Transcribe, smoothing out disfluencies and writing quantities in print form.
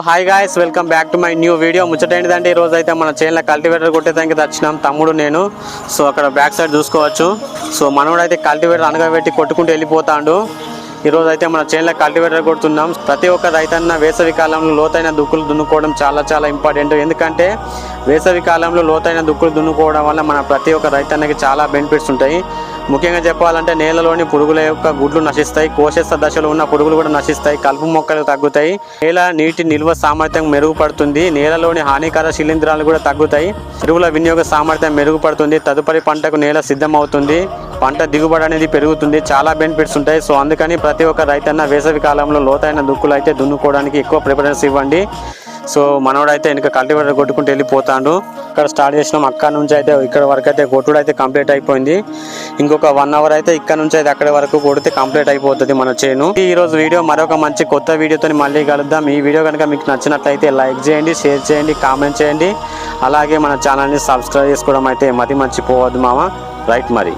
Hi guys, welcome back to my new video. ముచ్చట ఏంటిదంటే ఈరోజు అయితే మన చేనులో కల్టివేటర్ కొట్టేదానికి వచ్చినాం, తమ్ముడు నేను. సో అక్కడ బ్యాక్ సైడ్ చూసుకోవచ్చు. సో మనోడు అయితే కల్టివేటర్ అనగబెట్టి కొట్టుకుంటూ వెళ్ళిపోతాడు. ఈరోజు అయితే మన చేనులో కల్టివేటర్ కొడుతున్నాం. ప్రతి ఒక్క రైతన్న వేసవి కాలంలో లోతైన దుక్కులు దున్నుకోవడం చాలా ఇంపార్టెంట్. ఎందుకంటే వేసవి కాలంలో లోతైన దుక్కులు దున్నుకోవడం వల్ల మన ప్రతి ఒక్క రైతన్నకి చాలా బెనిఫిట్స్ ఉంటాయి. ముఖ్యంగా చెప్పాలంటే నేలలోని పురుగుల యొక్క గుడ్లు నశిస్తాయి, కోశస్థ దశలో ఉన్న పురుగులు కూడా నశిస్తాయి, కలుపు మొక్కలు తగ్గుతాయి, నేల నీటి నిల్వ సామర్థ్యం మెరుగుపడుతుంది, నేలలోని హానికర శిలీంధ్రాలు కూడా తగ్గుతాయి, ఎరువుల వినియోగ సామర్థ్యం మెరుగుపడుతుంది, తదుపరి పంటకు నేల సిద్ధం అవుతుంది, పంట దిగుబడి అనేది పెరుగుతుంది, చాలా బెనిఫిట్స్ ఉంటాయి. సో అందుకని ప్రతి ఒక్క రైతన్న వేసవి కాలంలో లోతైన దుక్కులు అయితే దున్నుకోవడానికి ఎక్కువ ప్రిఫరెన్స్ ఇవ్వండి. సో మనోడైతే వెనక కల్టివేటర్ కొట్టుకుంటూ వెళ్ళిపోతాడు. ఇక్కడ స్టార్ట్ చేసినాం, అక్కడ నుంచి అయితే ఇక్కడ వరకు అయితే కొట్టుడు అయితే కంప్లీట్ అయిపోయింది. ఇంకొక 1 అవర్ అయితే ఇక్కడ నుంచి అయితే అక్కడి వరకు కొడితే కంప్లీట్ అయిపోతుంది మన చేను. ఈరోజు వీడియో మరొక మంచి కొత్త వీడియోతో మళ్ళీ కలుద్దాం. ఈ వీడియో కనుక మీకు నచ్చినట్లయితే లైక్ చేయండి, షేర్ చేయండి, కామెంట్ చేయండి. అలాగే మన ఛానల్ని సబ్స్క్రైబ్ చేసుకోవడం అయితే మర్చిపోవద్దు మామ. రైట్ మరి.